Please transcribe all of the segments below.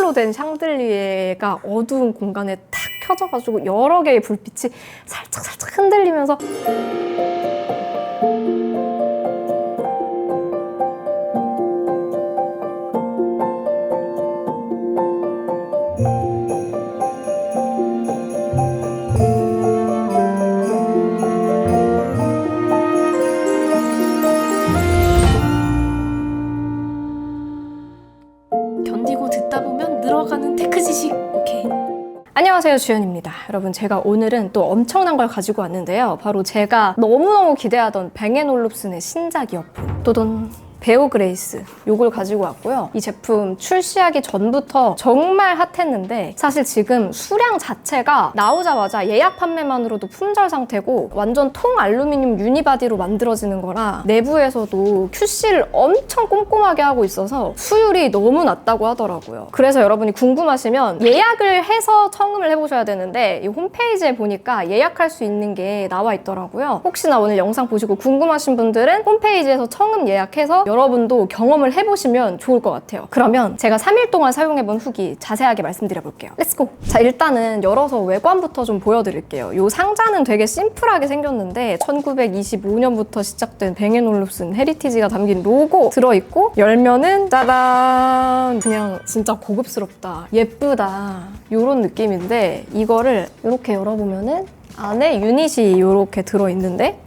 폐로 된 샹들리에가 어두운 공간에 탁 켜져가지고 여러 개의 불빛이 살짝 흔들리면서 견디고 듣다 보면 늘어가는 테크 지식. 오케이. 안녕하세요, 주연입니다. 여러분, 제가 오늘은 또 엄청난 걸 가지고 왔는데요. 바로 제가 너무너무 기대하던 뱅앤올룹슨의 신작 이어폰 또돈 베어 그레이스, 요걸 가지고 왔고요. 이 제품 출시하기 전부터 정말 핫했는데 사실 지금 수량 자체가 나오자마자 예약 판매만으로도 품절 상태고 완전 통 알루미늄 유니바디로 만들어지는 거라 내부에서도 QC를 엄청 꼼꼼하게 하고 있어서 수율이 너무 낮다고 하더라고요. 그래서 여러분이 궁금하시면 예약을 해서 청음을 해보셔야 되는데 이 홈페이지에 보니까 예약할 수 있는 게 나와 있더라고요. 혹시나 오늘 영상 보시고 궁금하신 분들은 홈페이지에서 청음 예약해서 여러분도 경험을 해보시면 좋을 것 같아요. 그러면 제가 3일 동안 사용해본 후기 자세하게 말씀드려볼게요. 렛츠고! 자, 일단은 열어서 외관부터 좀 보여드릴게요. 이 상자는 되게 심플하게 생겼는데 1925년부터 시작된 뱅앤올룹슨 헤리티지가 담긴 로고 들어있고 열면은 짜란! 그냥 진짜 고급스럽다, 예쁘다 이런 느낌인데 이거를 이렇게 열어보면은 안에 유닛이 이렇게 들어있는데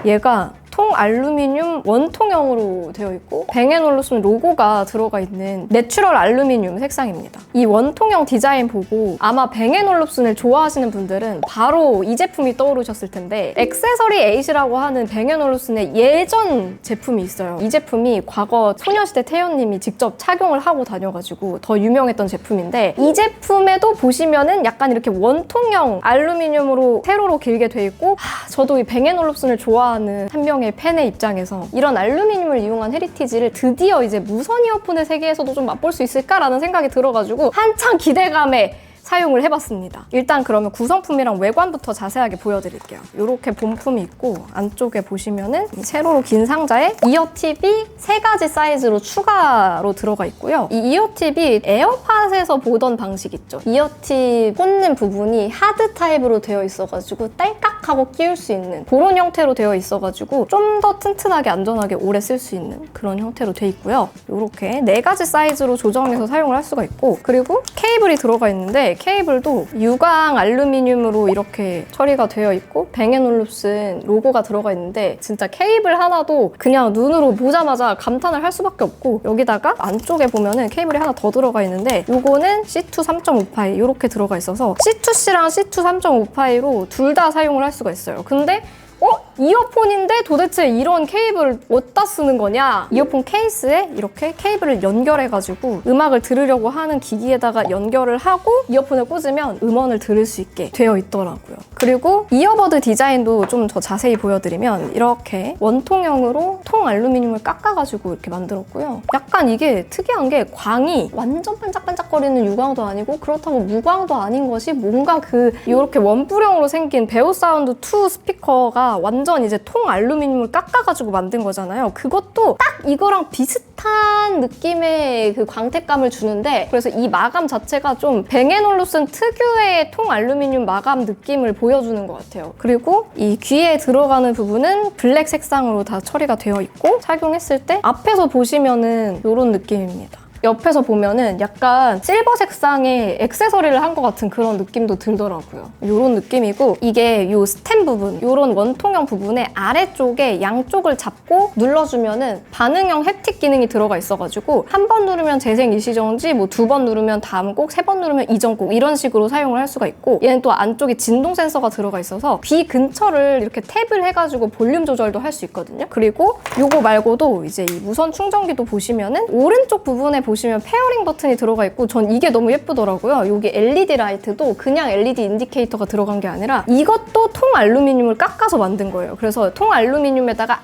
얘가 통 알루미늄 원통형으로 되어 있고 뱅앤올룹슨 로고가 들어가 있는 내추럴 알루미늄 색상입니다. 이 원통형 디자인 보고 아마 뱅앤올룹슨을 좋아하시는 분들은 바로 이 제품이 떠오르셨을 텐데 액세서리 8이라고 하는 뱅앤올룹슨의 예전 제품이 있어요. 이 제품이 과거 소녀시대 태연님이 직접 착용을 하고 다녀가지고 더 유명했던 제품인데 이 제품에도 보시면은 약간 이렇게 원통형 알루미늄으로 세로로 길게 돼 있고 저도 이 뱅앤올룹슨을 좋아하는 한 명의 팬의 입장에서 이런 알루미늄을 이용한 헤리티지를 드디어 이제 무선 이어폰의 세계에서도 좀 맛볼 수 있을까라는 생각이 들어가지고 한창 기대감에 사용을 해봤습니다. 일단 그러면 구성품이랑 외관부터 자세하게 보여드릴게요. 이렇게 본품이 있고 안쪽에 보시면은 세로로 긴 상자에 이어팁이 3가지 사이즈로 추가로 들어가 있고요. 이 이어팁이 에어팟에서 보던 방식 있죠. 이어팁 꽂는 부분이 하드 타입으로 되어 있어가지고 딸깍하고 끼울 수 있는 그런 형태로 되어 있어가지고 좀 더 튼튼하게 안전하게 오래 쓸 수 있는 그런 형태로 되어 있고요. 이렇게 4가지 사이즈로 조정해서 사용을 할 수가 있고 그리고 케이블이 들어가 있는데 케이블도 유광 알루미늄으로 이렇게 처리가 되어 있고 뱅앤올룹슨 로고가 들어가 있는데 진짜 케이블 하나도 그냥 눈으로 보자마자 감탄을 할 수밖에 없고 여기다가 안쪽에 보면은 케이블이 하나 더 들어가 있는데 요거는 C2 3.5파이 이렇게 들어가 있어서 C2C랑 C2 3.5파이로 둘 다 사용을 할 수가 있어요. 근데 이어폰인데 도대체 이런 케이블을 어디다 쓰는 거냐? 이어폰 케이스에 이렇게 케이블을 연결해가지고 음악을 들으려고 하는 기기에다가 연결을 하고 이어폰에 꽂으면 음원을 들을 수 있게 되어 있더라고요. 그리고 이어버드 디자인도 좀 더 자세히 보여드리면 이렇게 원통형으로 통 알루미늄을 깎아가지고 이렇게 만들었고요. 약간 이게 특이한 게 광이 완전 반짝반짝거리는 유광도 아니고 그렇다고 무광도 아닌 것이 뭔가 이렇게 원뿔형으로 생긴 베어 사운드 2 스피커가 완전 이제 통 알루미늄을 깎아가지고 만든 거잖아요. 그것도 딱 이거랑 비슷한 느낌의 그 광택감을 주는데 그래서 이 마감 자체가 좀 뱅앤올룹슨 특유의 통 알루미늄 마감 느낌을 보여주는 것 같아요. 그리고 이 귀에 들어가는 부분은 블랙 색상으로 다 처리가 되어 있고 착용했을 때 앞에서 보시면은 이런 느낌입니다. 옆에서 보면은 약간 실버 색상의 액세서리를 한 것 같은 그런 느낌도 들더라고요. 이런 느낌이고 이게 이 스템 부분, 이런 원통형 부분의 아래쪽에 양쪽을 잡고 눌러주면은 반응형 햅틱 기능이 들어가 있어가지고 한 번 누르면 재생 일시정지, 뭐 2번 누르면 다음 곡, 3번 누르면 이전 곡 이런 식으로 사용을 할 수가 있고 얘는 또 안쪽에 진동 센서가 들어가 있어서 귀 근처를 이렇게 탭을 해가지고 볼륨 조절도 할 수 있거든요. 그리고 이거 말고도 이제 이 무선 충전기도 보시면은 오른쪽 부분에 보시면 페어링 버튼이 들어가 있고 전 이게 너무 예쁘더라고요. 여기 LED 라이트도 그냥 LED 인디케이터가 들어간 게 아니라 이것도 통 알루미늄을 깎아서 만든 거예요. 그래서 통 알루미늄에다가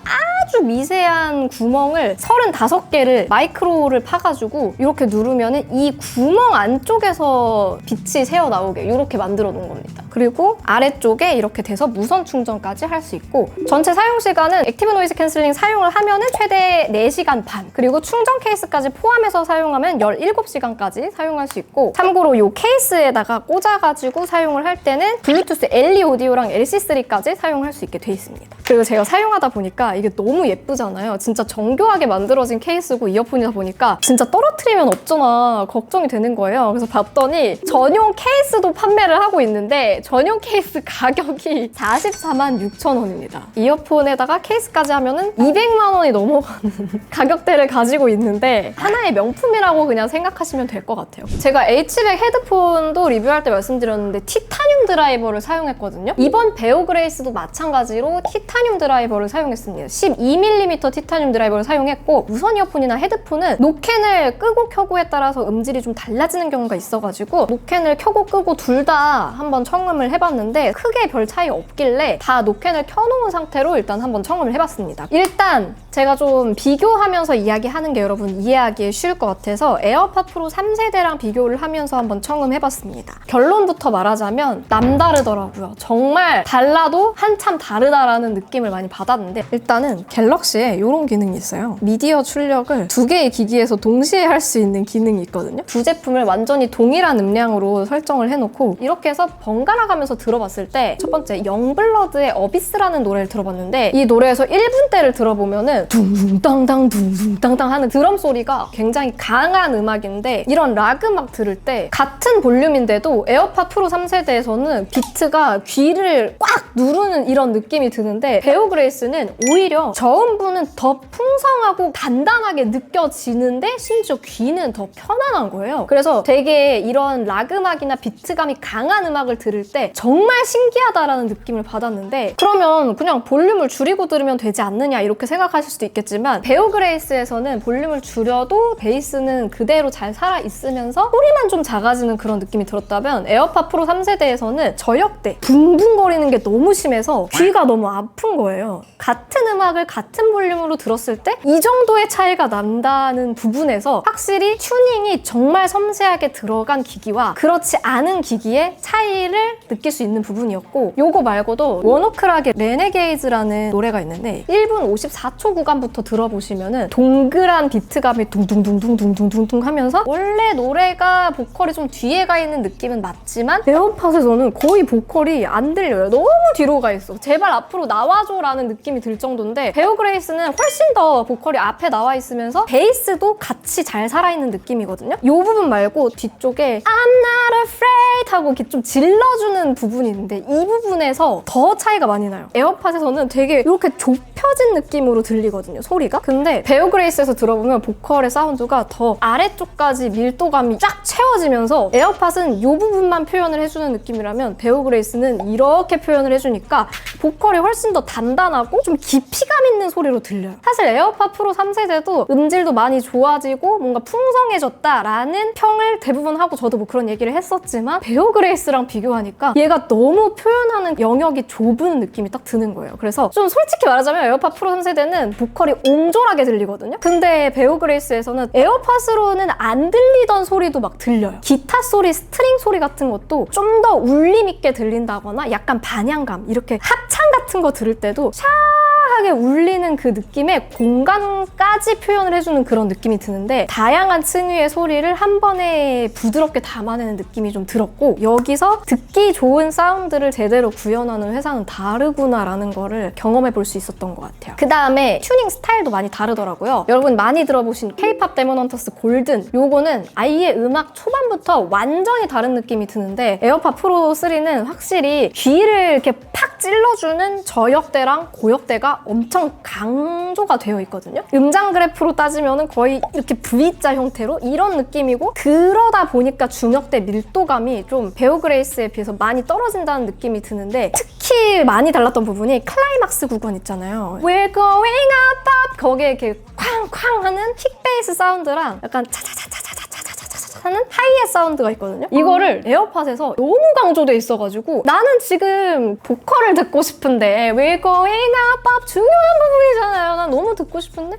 아주 미세한 구멍을 35개를 마이크로를 파가지고 이렇게 누르면은 이 구멍 안쪽에서 빛이 새어나오게 이렇게 만들어 놓은 겁니다. 그리고 아래쪽에 이렇게 돼서 무선 충전까지 할 수 있고, 전체 사용 시간은 액티브 노이즈 캔슬링 사용을 하면은 최대 4시간 반, 그리고 충전 케이스까지 포함해서 사용하면 17시간까지 사용할 수 있고, 참고로 이 케이스에다가 꽂아가지고 사용을 할 때는 블루투스 LE 오디오랑 LC3까지 사용할 수 있게 돼 있습니다. 그리고 제가 사용하다 보니까 이게 너무 예쁘잖아요. 진짜 정교하게 만들어진 케이스고 이어폰이다 보니까 진짜 떨어뜨리면 없잖아 걱정이 되는 거예요. 그래서 봤더니 전용 케이스도 판매를 하고 있는데 전용 케이스 가격이 446,000원입니다. 이어폰에다가 케이스까지 하면은 200만 원이 넘어가는 가격대를 가지고 있는데 하나의 명품이라고 그냥 생각하시면 될 것 같아요. 제가 H백 헤드폰도 리뷰할 때 말씀드렸는데 티타늄 드라이버를 사용했거든요. 이번 베오 그레이스도 마찬가지로 티타늄 드라이버를 사용했습니다. 12mm 티타늄 드라이버를 사용했고, 무선 이어폰이나 헤드폰은 노캔을 끄고 켜고에 따라서 음질이 좀 달라지는 경우가 있어가지고 노캔을 켜고 끄고 둘 다 한번 청음을 해봤는데 크게 별 차이 없길래 다 노캔을 켜놓은 상태로 일단 한번 청음을 해봤습니다. 일단 제가 좀 비교하면서 이야기하는 게 여러분 이해하기에 쉬울 것 같아서 에어팟 프로 3세대랑 비교를 하면서 한번 청음해봤습니다. 결론부터 말하자면 남다르더라고요. 정말 달라도 한참 다르다라는 느낌을 많이 받았는데, 일단은 갤럭시에 이런 기능이 있어요. 미디어 출력을 2개의 기기에서 동시에 할 수 있는 기능이 있거든요. 두 제품을 완전히 동일한 음량으로 설정을 해놓고 이렇게 해서 번갈아 가면서 들어봤을 때, 첫 번째 영블러드의 어비스라는 노래를 들어봤는데 이 노래에서 1분대를 들어보면은 둥둥땅땅 둥둥땅땅 하는 드럼 소리가 굉장히 강한 음악인데, 이런 락 음악 들을 때 같은 볼륨인데도 에어팟 프로 3세대에서는 비트가 귀를 꽉 누르는 이런 느낌이 드는데, 베오 그레이스는 오히려 저음부는 더 풍성하고 단단하게 느껴지는데 심지어 귀는 더 편안한 거예요. 그래서 되게 이런 락 음악이나 비트감이 강한 음악을 들을 때 정말 신기하다라는 느낌을 받았는데, 그러면 그냥 볼륨을 줄이고 들으면 되지 않느냐 이렇게 생각하실 수도 있겠지만, 베오 그레이스에서는 볼륨을 줄여도 베이스는 그대로 잘 살아있으면서 소리만 좀 작아지는 그런 느낌이 들었다면, 에어팟 프로 3세대에서는 저역대 붕붕거리는 게 너무 심해서 귀가 너무 아픈 거예요. 같은 음악을 같은 볼륨으로 들었을 때 이 정도의 차이가 난다는 부분에서 확실히 튜닝이 정말 섬세하게 들어간 기기와 그렇지 않은 기기의 차이를 느낄 수 있는 부분이었고, 요거 말고도 워너크락의 레네게이즈라는 노래가 있는데 1분 54초 구간부터 들어보시면은 동그란 비트감이 둥둥둥둥둥둥둥 하면서, 원래 노래가 보컬이 좀 뒤에 가 있는 느낌은 맞지만 에어팟에서는 거의 보컬이 안 들려요. 너무 뒤로 가 있어. 제발 앞으로 나와줘 라는 느낌이 들 정도인데, 베오 그레이스는 훨씬 더 보컬이 앞에 나와 있으면서 베이스도 같이 잘 살아있는 느낌이거든요. 이 부분 말고 뒤쪽에 I'm not afraid 하고 이렇게 좀 질러주는 부분이 있는데 이 부분에서 더 차이가 많이 나요. 에어팟에서는 되게 이렇게 좁혀진 느낌으로 들리거든요, 소리가. 근데 베오 그레이스에서 들어보면 보컬의 사운드가 더 아래쪽까지 밀도감이 쫙 채워지면서, 에어팟은 이 부분만 표현을 해주는 느낌이라면 베오 그레이스는 이렇게 표현을 해주니까 보컬이 훨씬 더 단단하고 좀 깊이감 있는 소리로 들려요. 사실 에어팟 프로 3세대도 음질도 많이 좋아지고 뭔가 풍성해졌다라는 평을 대부분 하고 저도 뭐 그런 얘기를 했었지만, 베오 그레이스랑 비교하니까 얘가 너무 표현하는 영역이 좁은 느낌이 딱 드는 거예요. 그래서 좀 솔직히 말하자면 에어팟 프로 3세대는 보컬이 옹졸하게 들리거든요. 근데 베오 그레이스에서는 에어팟으로는 안 들리던 소리도 막 들려요. 기타 소리, 스트링 소리 같은 것도 좀 더 울림 있게 들린다거나 약간 반향감, 이렇게 합창 같은 거 들을 때도 샤하게 울리는 그 느낌의 공간까지 표현을 해주는 그런 느낌이 드는데, 다양한 층위의 소리를 한 번에 부드럽게 담아내는 느낌이 좀 들었고, 여기서 듣기 좋은 사운드를 제대로 구현하는 회사는 다르구나라는 거를 경험해 볼 수 있었던 것 같아요. 그 다음에 튜닝 스타일도 많이 다르더라고요. 여러분 많이 들어보신 K-POP 데몬 헌터스 골든, 요거는 아예 음악 초반부터 완전히 다른 느낌이 드는데, 에어팟 프로 3는 확실히 귀를 이렇게 팍 찔러주는 저역대랑 고역대가 엄청 강조가 되어 있거든요. 음장 그래프로 따지면 거의 이렇게 V자 형태로 이런 느낌이고, 그러다 보니까 중역대 밀도감이 좀 베오 그레이스에 비해서 많이 떨어진다는 느낌이 드는데, 특히 많이 달랐던 부분이 클라이막스 구간 있잖아요. We're going up, up. 거기에 이렇게 쾅쾅 하는 킥 베이스 사운드랑 약간 차차차차차차차차차차 하는 하이햇 사운드가 있거든요. 이거를 에어팟에서 너무 강조돼 있어가지고 나는 지금 보컬을 듣고 싶은데 We're going up 중요한 부분이잖아요. 난 너무 듣고 싶은데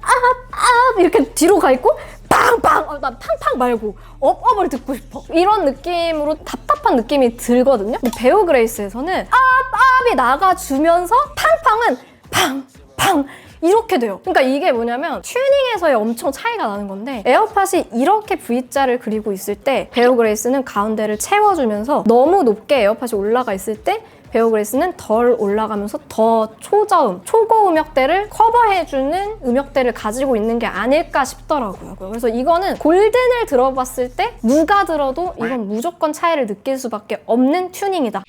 이렇게 뒤로 가 있고 빵빵! 난 팡팡 말고 업을 듣고 싶어. 이런 느낌으로 답답한 느낌이 들거든요. 근데 베어 그레이스에서는 업이 나가주면서 팡팡은 팡팡 이렇게 돼요. 그러니까 이게 뭐냐면 튜닝에서의 엄청 차이가 나는 건데 에어팟이 이렇게 V자를 그리고 있을 때 베어 그레이스는 가운데를 채워주면서 너무 높게 에어팟이 올라가 있을 때 베어 그레이스는 덜 올라가면서 더 초저음, 초고 음역대를 커버해주는 음역대를 가지고 있는 게 아닐까 싶더라고요. 그래서 이거는 골든을 들어봤을 때 누가 들어도 이건 무조건 차이를 느낄 수밖에 없는 튜닝이다.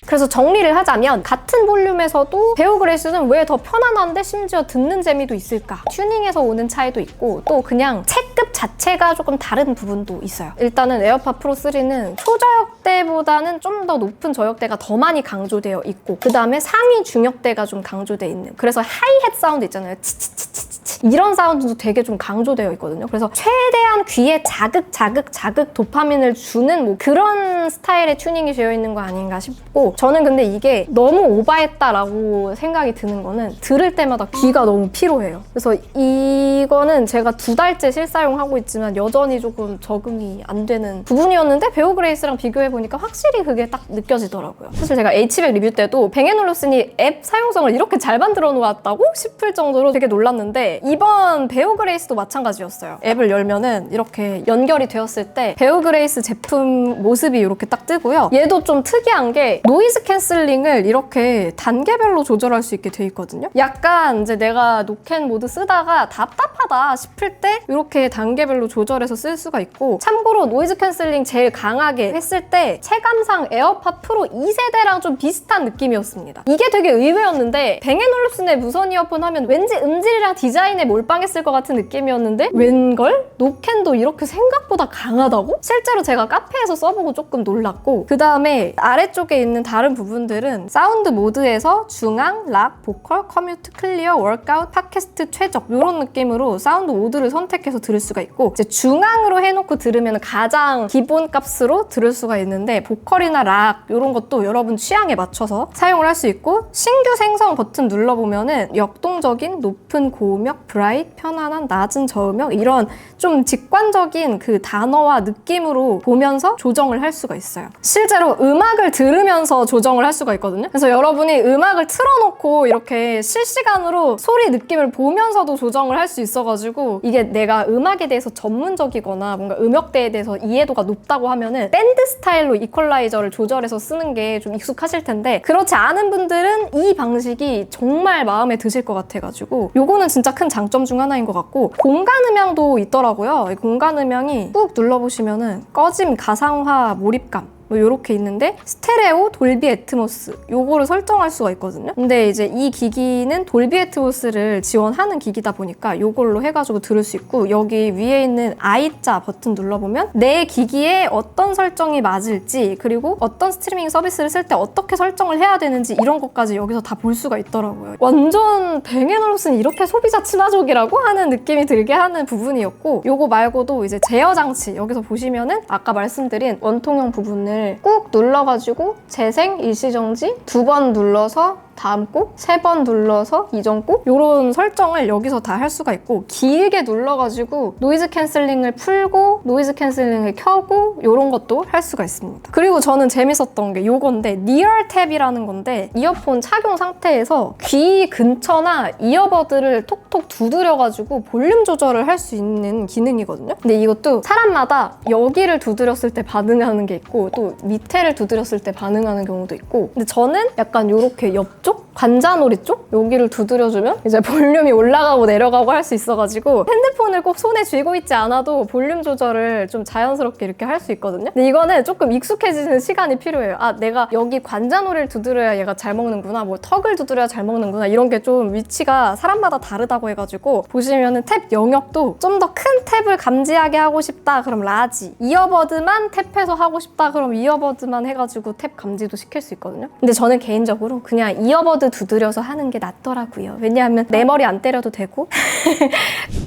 그래서 정리를 하자면 같은 볼륨에서도 베어 그레이스는 왜 더 편안한데 심지어 듣는 재미도 있을까? 튜닝에서 오는 차이도 있고 또 그냥 체급 자체가 조금 다른 부분도 있어요. 일단은 에어팟 프로 3는 초저역대보다는 좀 더 높은 저역대가 더 많이 강조되어 있고 그 다음에 상위 중역대가 좀 강조되어 있는 그래서 하이햇 사운드 있잖아요. 치치치치치 이런 사운드도 되게 좀 강조되어 있거든요. 그래서 최대한 귀에 자극 도파민을 주는 뭐 그런 스타일의 튜닝이 되어 있는 거 아닌가 싶고 저는 근데 이게 너무 오바했다라고 생각이 드는 거는 들을 때마다 귀가 너무 피로해요. 그래서 이거는 제가 2달째 실사용하고 있지만 여전히 조금 적응이 안 되는 부분이었는데 베어 그레이스랑 비교해보니까 확실히 그게 딱 느껴지더라고요. 사실 제가 H백 리뷰 때도 뱅 앤 올uf슨이 앱 사용성을 이렇게 잘 만들어 놓았다고 싶을 정도로 되게 놀랐는데 이번 베어 그레이스도 마찬가지였어요. 앱을 열면은 이렇게 연결이 되었을 때 베어 그레이스 제품 모습이 이렇게 딱 뜨고요. 얘도 좀 특이한 게 노이즈 캔슬링을 이렇게 단계별로 조절할 수 있게 돼 있거든요. 약간 이제 내가 노캔 모드 쓰다가 답답하다 싶을 때 이렇게 단계별로 조절해서 쓸 수가 있고 참고로 노이즈 캔슬링 제일 강하게 했을 때 체감상 에어팟 프로 2세대랑 좀 비슷한 느낌이었습니다. 이게 되게 의외였는데 뱅 앤 올uf슨의 무선 이어폰 하면 왠지 음질이랑 디자인에 몰빵했을 것 같은 느낌이었는데 웬걸? 노캔도 이렇게 생각보다 강하다고? 실제로 제가 카페에서 써보고 조금 놀랐고 그 다음에 아래쪽에 있는 다른 부분들은 사운드 모드에서 중앙, 락, 보컬, 커뮤트, 클리어, 워크아웃, 팟캐스트, 최적 이런 느낌으로 사운드 모드를 선택해서 들을 수가 있고 이제 중앙으로 해놓고 들으면 가장 기본 값으로 들을 수가 있는데 보컬이나 락 이런 것도 여러분 취향에 맞춰서 사용을 할 수 있고 신규 생성 버튼 눌러보면은 역동적인 높은 고음역, 브라이트, 편안한 낮은 저음역 이런 좀 직관적인 그 단어와 느낌으로 보면서 조정을 할 수가 있어요. 실제로 음악을 들으면서 조정을 할 수가 있거든요. 그래서 여러분이 음악을 틀어놓고 이렇게 실시간으로 소리 느낌을 보면서도 조정을 할 수 있어가지고 이게 내가 음악에 대해서 전문적이거나 뭔가 음역대에 대해서 이해도가 높다고 하면은 밴드 스타일로 이퀄라이저를 조절해서 쓰는 게 좀 익숙하실 텐데 그렇지 않은 분들은 이 방식이 정말 마음에 드실 것 같아가지고 요거는 진짜 큰 장점 중 하나인 것 같고 공간 음향도 있더라고요. 이 공간 음향이 꾹 눌러보시면은 꺼짐, 가상화, 몰입감 뭐 요렇게 있는데 스테레오, 돌비 애트모스 요거를 설정할 수가 있거든요. 근데 이제 이 기기는 돌비 애트모스를 지원하는 기기다 보니까 요걸로 해가지고 들을 수 있고 여기 위에 있는 I자 버튼 눌러보면 내 기기에 어떤 설정이 맞을지 그리고 어떤 스트리밍 서비스를 쓸 때 어떻게 설정을 해야 되는지 이런 것까지 여기서 다 볼 수가 있더라고요. 완전 뱅 앤 올uf슨 이렇게 소비자 친화적이라고 하는 느낌이 들게 하는 부분이었고 요거 말고도 이제 제어 장치 여기서 보시면은 아까 말씀드린 원통형 부분을 꾹 눌러가지고 재생, 일시정지 2번 눌러서 다음 곡, 3번 눌러서 이전 곡 이런 설정을 여기서 다 할 수가 있고 길게 눌러가지고 노이즈 캔슬링을 풀고 노이즈 캔슬링을 켜고 이런 것도 할 수가 있습니다. 그리고 저는 재밌었던 게 요건데 니얼 탭이라는 건데 이어폰 착용 상태에서 귀 근처나 이어버드를 톡톡 두드려가지고 볼륨 조절을 할 수 있는 기능이거든요. 근데 이것도 사람마다 여기를 두드렸을 때 반응하는 게 있고 또 밑에를 두드렸을 때 반응하는 경우도 있고 근데 저는 약간 이렇게 옆쪽 이쪽 관자놀이 쪽 여기를 두드려주면 이제 볼륨이 올라가고 내려가고 할 수 있어가지고 핸드폰을 꼭 손에 쥐고 있지 않아도 볼륨 조절을 좀 자연스럽게 이렇게 할 수 있거든요. 근데 이거는 조금 익숙해지는 시간이 필요해요. 아, 내가 여기 관자놀이를 두드려야 얘가 잘 먹는구나, 뭐 턱을 두드려야 잘 먹는구나, 이런 게 좀 위치가 사람마다 다르다고 해가지고 보시면은 탭 영역도 좀 더 큰 탭을 감지하게 하고 싶다 그럼 라지, 이어버드만 탭해서 하고 싶다 그럼 이어버드만 해가지고 탭 감지도 시킬 수 있거든요. 근데 저는 개인적으로 그냥 이어버드 두드려서 하는 게 낫더라고요. 왜냐하면 내 머리 안 때려도 되고.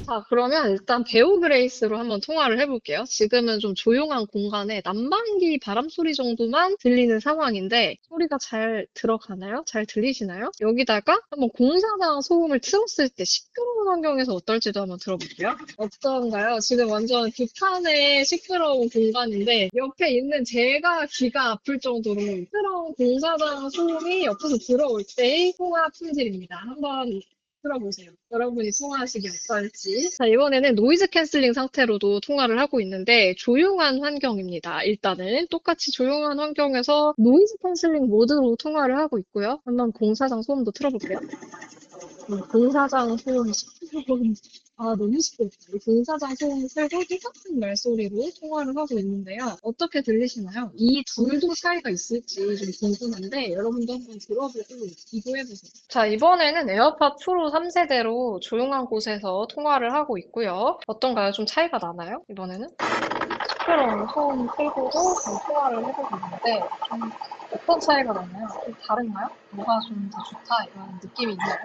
자, 그러면 일단 배우 그레이스로 한번 통화를 해볼게요. 지금은 좀 조용한 공간에 난방기 바람 소리 정도만 들리는 상황인데 소리가 잘 들어가나요? 잘 들리시나요? 여기다가 한번 공사장 소음을 틀었을 때 시끄러운 환경에서 어떨지도 한번 들어볼게요. 어떤가요? 지금 완전 극한의 시끄러운 공간인데 옆에 있는 제가 귀가 아플 정도로 시끄러운 공사장 소음이 옆에서 들어올 때의 통화 품질입니다. 한번 들어보세요. 여러분이 통화하시기 어떨지. 자, 이번에는 노이즈 캔슬링 상태로도 통화를 하고 있는데 조용한 환경입니다. 일단은 똑같이 조용한 환경에서 노이즈 캔슬링 모드로 통화를 하고 있고요. 한번 공사장 소음도 틀어볼게요. 공사장 소음 시끄러운 너무 시끄럽다. 이 공사장 소음 틀고 똑같은 말소리로 통화를 하고 있는데요. 어떻게 들리시나요? 이 둘도 차이가 있을지 좀 궁금한데 여러분도 한번 들어보고 비교해보세요. 자, 이번에는 에어팟 프로 3세대로 조용한 곳에서 통화를 하고 있고요. 어떤가요? 좀 차이가 나나요? 이번에는? 시끄러운 소음 틀고도 좀 통화를 해보고 있는데 좀 어떤 차이가 나나요? 좀 다른가요? 뭐가 좀 더 좋다 이런 느낌이 있나요?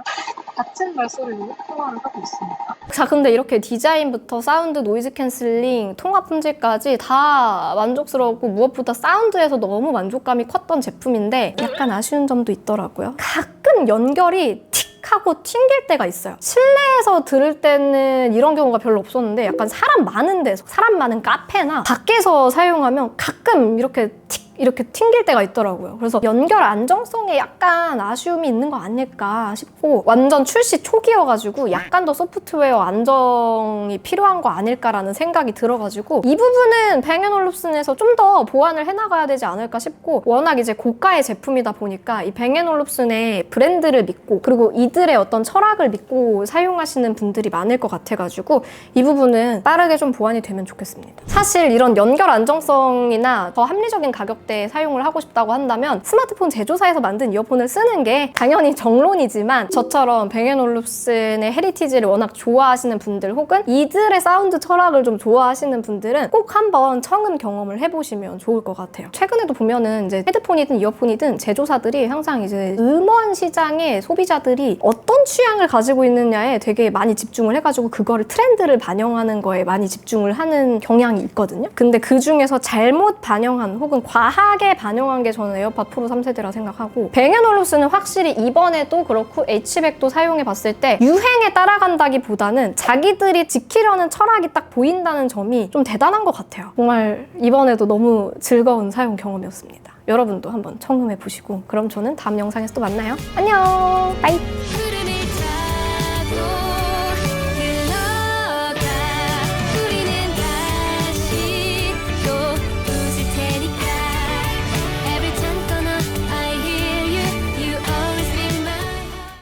같은 말소리로 통화를 하고 있습니다. 자, 근데 이렇게 디자인부터 사운드, 노이즈 캔슬링, 통화 품질까지 다 만족스러웠고 무엇보다 사운드에서 너무 만족감이 컸던 제품인데 약간 아쉬운 점도 있더라고요. 가끔 연결이 틱 하고 튕길 때가 있어요. 실내에서 들을 때는 이런 경우가 별로 없었는데 약간 사람 많은 데서, 사람 많은 카페나 밖에서 사용하면 가끔 이렇게 이렇게 튕길 때가 있더라고요. 그래서 연결 안정성에 약간 아쉬움이 있는 거 아닐까 싶고, 완전 출시 초기여가지고 약간 더 소프트웨어 안정이 필요한 거 아닐까라는 생각이 들어가지고 이 부분은 뱅앤올룹슨에서 좀 더 보완을 해나가야 되지 않을까 싶고, 워낙 이제 고가의 제품이다 보니까 이 뱅앤올룹슨의 브랜드를 믿고 그리고 이들의 어떤 철학을 믿고 사용하시는 분들이 많을 것 같아가지고 이 부분은 빠르게 좀 보완이 되면 좋겠습니다. 사실 이런 연결 안정성이나 더 합리적인 가격대에 사용을 하고 싶다고 한다면 스마트폰 제조사에서 만든 이어폰을 쓰는 게 당연히 정론이지만, 저처럼 뱅앤올룹슨의 헤리티지를 워낙 좋아하시는 분들 혹은 이들의 사운드 철학을 좀 좋아하시는 분들은 꼭 한번 청음 경험을 해보시면 좋을 것 같아요. 최근에도 보면은 이제 헤드폰이든 이어폰이든 제조사들이 항상 이제 음원 시장의 소비자들이 어떤 취향을 가지고 있느냐에 되게 많이 집중을 해가지고 그거를 트렌드를 반영하는 거에 많이 집중을 하는 경향이 있거든요. 근데 그 중에서 잘못 반영한 혹은 과하게 반영한 게 저는 에어팟 프로 3세대라 생각하고, 뱅앤올룹슨은 확실히 이번에도 그렇고 H백도 사용해 봤을 때 유행에 따라간다기보다는 자기들이 지키려는 철학이 딱 보인다는 점이 좀 대단한 것 같아요. 정말 이번에도 너무 즐거운 사용 경험이었습니다. 여러분도 한번 청음해 보시고, 그럼 저는 다음 영상에서 또 만나요. 안녕! 빠이!